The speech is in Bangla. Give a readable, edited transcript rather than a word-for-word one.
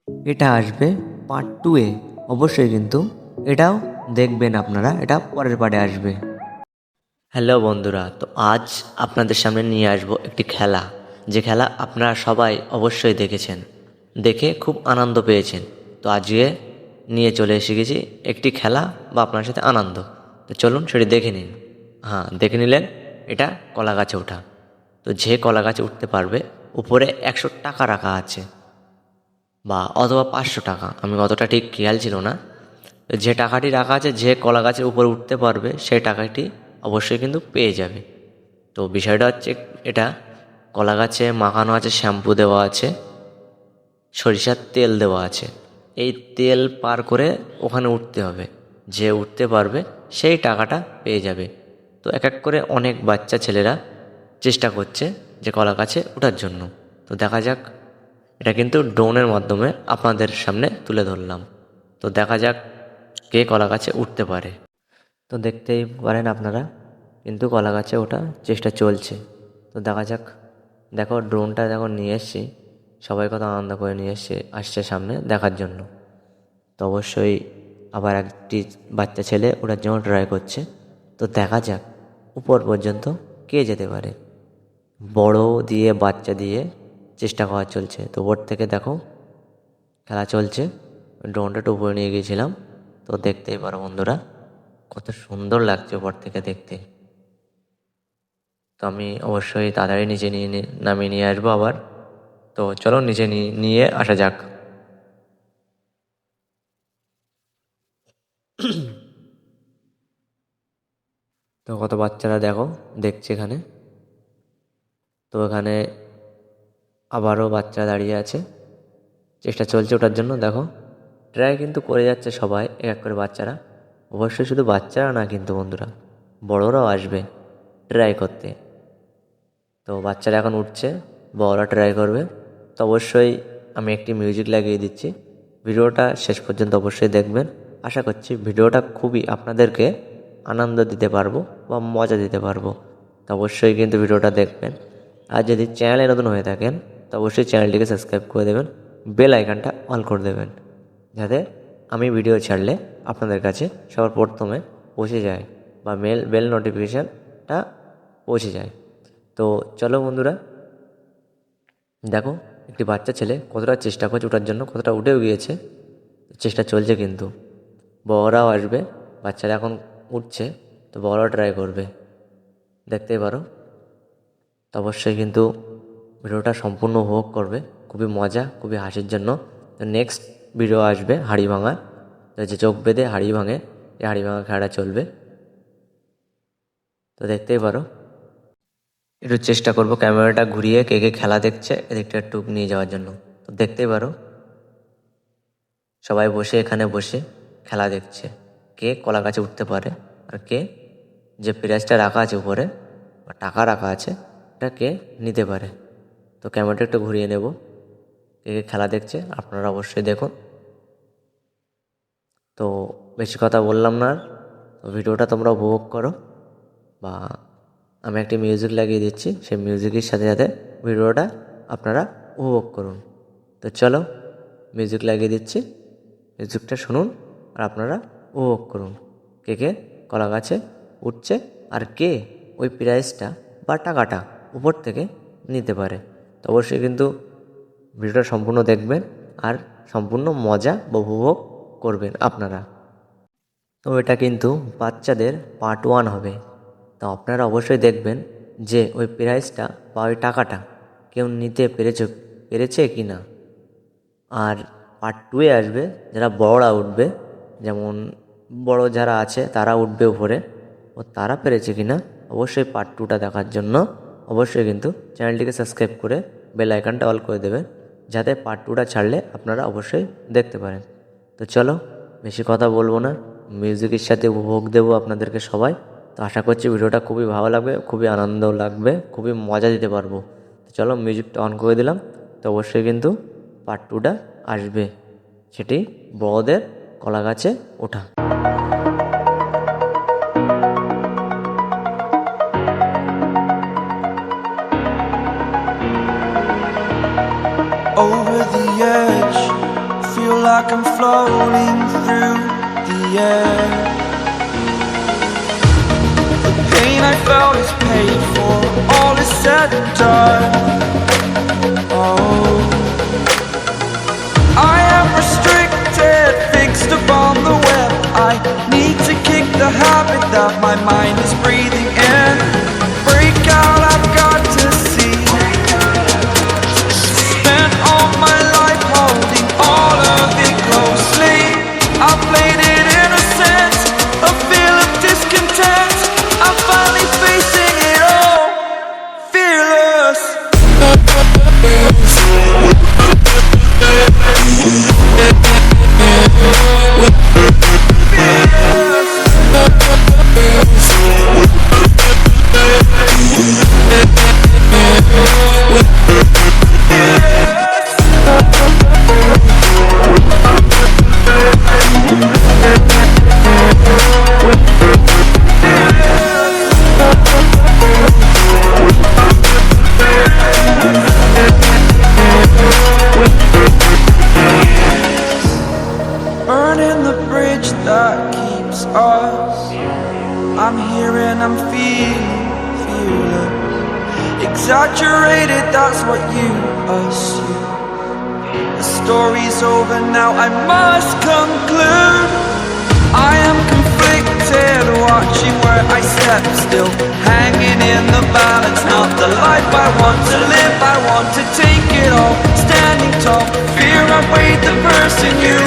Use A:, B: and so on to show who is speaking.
A: এটা আসবে পার্ট 2-এ। অবশ্যই কিন্তু এটাও দেখবেন আপনারা, এটা পরের পার্টে আসবে। হ্যালো বন্ধুরা, তো আজ আপনাদের সামনে নিয়ে আসবো একটি খেলা, যে খেলা আপনারা সবাই অবশ্যই দেখেছেন, দেখে খুব আনন্দ পেয়েছেন। তো আজকে নিয়ে চলে এসে গেছি একটি খেলা বা আপনার সাথে আনন্দ। তো চলুন সেটি দেখে নিন। হ্যাঁ, দেখে নিলেন, এটা কলা গাছে ওঠা। তো যে কলা গাছে উঠতে পারবে, উপরে 100 টাকা রাখা আছে বা অথবা 500 টাকা, আমি অতটা ঠিক খেয়াল ছিল না। যে টাকাটি রাখা আছে, যে কলা গাছের উপরে উঠতে পারবে সেই টাকাটি অবশ্যই কিন্তু পেয়ে যাবে। তো বিষয়টা হচ্ছে এটা, কলা গাছে মাখানো আছে, শ্যাম্পু দেওয়া আছে, সরিষার তেল দেওয়া আছে। এই তেল পার করে ওখানে উঠতে হবে, যে উঠতে পারবে সেই টাকাটা পেয়ে যাবে। তো এক এক করে অনেক বাচ্চা ছেলেরা চেষ্টা করছে যে কলা গাছে ওঠার জন্য। তো দেখা যাক, এটা কিন্তু ড্রোনের মাধ্যমে আপনাদের সামনে তুলে ধরলাম। তো দেখা যাক কে কলা গাছে উঠতে পারে। তো দেখতেই পারেন আপনারা, কিন্তু কলা গাছে ওঠা চেষ্টা চলছে। তো দেখা যাক। দেখো, ড্রোনটা যখন নিয়ে এসছি, সবাই কত আনন্দ করে নিয়ে আসছে সামনে দেখার জন্য। তো অবশ্যই আবার একটি বাচ্চা ছেলে ওটার জন্য ট্রাই করছে। তো দেখা যাক উপর পর্যন্ত কে যেতে পারে। বড় দিয়ে বাচ্চা দিয়ে চেষ্টা করা চলছে। তো ওপর থেকে দেখো খেলা চলছে। ড্রোনটা একটু উপরে নিয়ে গিয়েছিলাম। তো দেখতেই পারো বন্ধুরা, কত সুন্দর লাগছে উপর থেকে দেখতে। তো আমি অবশ্যই তাড়াতাড়ি নিচে নামিয়ে নিয়ে আসবো আবার। তো চলো নিচে নিয়ে আসা যাক। তো কত বাচ্চারা দেখো দেখছে এখানে। তো এখানে আবারও বাচ্চা দাঁড়িয়ে আছে, চেষ্টা চলছে ওঠার জন্য। দেখো ট্রাই কিন্তু করে যাচ্ছে সবাই, এক এক করে বাচ্চারা। অবশ্যই শুধু বাচ্চারা না কিন্তু বন্ধুরা, বড়রাও আসবে ট্রাই করতে। তো বাচ্চারা এখন উঠছে, বড়রা ট্রাই করবে। তো অবশ্যই আমি একটি মিউজিক লাগিয়ে দিচ্ছি, ভিডিওটা শেষ পর্যন্ত অবশ্যই দেখবেন। আশা করছি ভিডিওটা খুবই আপনাদেরকে আনন্দ দিতে পারবো বা মজা দিতে পারবো। তো অবশ্যই কিন্তু ভিডিওটা দেখবেন। আর যদি চ্যানেলে নতুন হয়ে থাকেন, তো অবশ্যই চ্যানেলটিকে সাবস্ক্রাইব করে দেবেন, বেল আইকনটা অন করে দেবেন, যাতে আমি ভিডিও ছাড়লে আপনাদের কাছে সবার প্রথমে পৌঁছে যায় বা বেল নোটিফিকেশানটা পৌঁছে যায়। তো চলো বন্ধুরা, দেখো একটি বাচ্চা ছেলে কতটা চেষ্টা করছে ওঠার জন্য, কতটা উঠেও গিয়েছে। চেষ্টা চলছে কিন্তু, বড়রাও আসবে। বাচ্চারা এখন উঠছে, তো বড়রাও ট্রাই করবে, দেখতেই পারো। তো অবশ্যই কিন্তু ভিডিওটা সম্পূর্ণ উপভোগ করবে, খুবই মজা, খুবই হাসির জন্য। তো নেক্সট ভিডিও আসবে হাড়ি ভাঙা, তো যে চোখ বেঁধে হাড়ি ভাঙে, এই হাড়ি ভাঙা খেলাটা চলবে। তো দেখতেই পারো, একটু চেষ্টা করবো ক্যামেরাটা ঘুরিয়ে কে কে খেলা দেখছে এদিকটা একটু নিয়ে যাওয়ার জন্য। তো দেখতেই পারো সবাই বসে এখানে বসে খেলা দেখছে, কে কলা গাছে উঠতে পারে আর কে যে প্রাইজটা রাখা আছে উপরে বা টাকা রাখা আছে এটা কে নিতে পারে। তো ক্যামেরাটা একটু ঘুরিয়ে নেব, কে কে খেলা দেখছে আপনারা অবশ্যই দেখুন। তো বেশি কথা বললাম না আর, তো ভিডিওটা তোমরা উপভোগ করো। বা আমি একটি মিউজিক লাগিয়ে দিচ্ছি, সেই মিউজিকের সাথে সাথে ভিডিওটা আপনারা উপভোগ করুন। তো চলো মিউজিক লাগিয়ে দিচ্ছি, মিউজিকটা শুনুন আর আপনারা উপভোগ করুন, কে কে কলা গাছে উঠছে আর কে ওই প্রাইজটা বা টাকাটা উপর থেকে নিতে পারে। তো অবশ্যই কিন্তু ভিডিওটা সম্পূর্ণ দেখবেন আর সম্পূর্ণ মজা বা উপভোগ করবেন আপনারা। তো এটা কিন্তু বাচ্চাদের পার্ট 1 হবে। তো আপনারা অবশ্যই দেখবেন যে ওই প্রাইজটা বা ওই টাকাটা কেউ নিতে পেরেছে কি না। আর পার্ট 2-এ আসবে যারা বড়রা উঠবে, যেমন বড় যারা আছে তারা উঠবে উপরে, ও তারা পেরেছে কি না। অবশ্যই পার্ট 2টা দেখার জন্য অবশ্যই কিন্তু চ্যানেলটিকে সাবস্ক্রাইব করে বেল আইকনটা অল করে দেবেন, যাতে পার্ট 2টা ছাড়লে আপনারা অবশ্যই দেখতে পারেন। তো চলো বেশি কথা বলবো না, মিউজিকের সাথে উপভোগ দেবো আপনাদেরকে সবাই। তো আশা করছি ভিডিওটা খুবই ভালো লাগবে, খুবই আনন্দ লাগবে, খুবই মজা দিতে পারবো। তো চলো মিউজিকটা অন করে দিলাম। তো অবশ্যই কিন্তু পার্ট 2টা আসবে, সেটি বড়দের কলা গাছে ওঠা।
B: Over the edge, feel like I'm floating through the air. The pain I felt is paid for, all is said and done. Oh, I am restricted, fixed upon the web. I need to kick the habit that my mind is breathing in. Break out, I've got to see. Spent all my life holding all of it closely. I played it innocent, a feel of discontent. I'm finally facing it all, fearless. Burning the bridge that keeps us. I'm here and I'm feeling fearless. Exaggerated, that's what you assume. The story's over now, I must conclude. I am conflicted, watching where I step still, hanging in the balance. Not the life I want to live, I want to take it all. Standing tall, fear I weighed the person you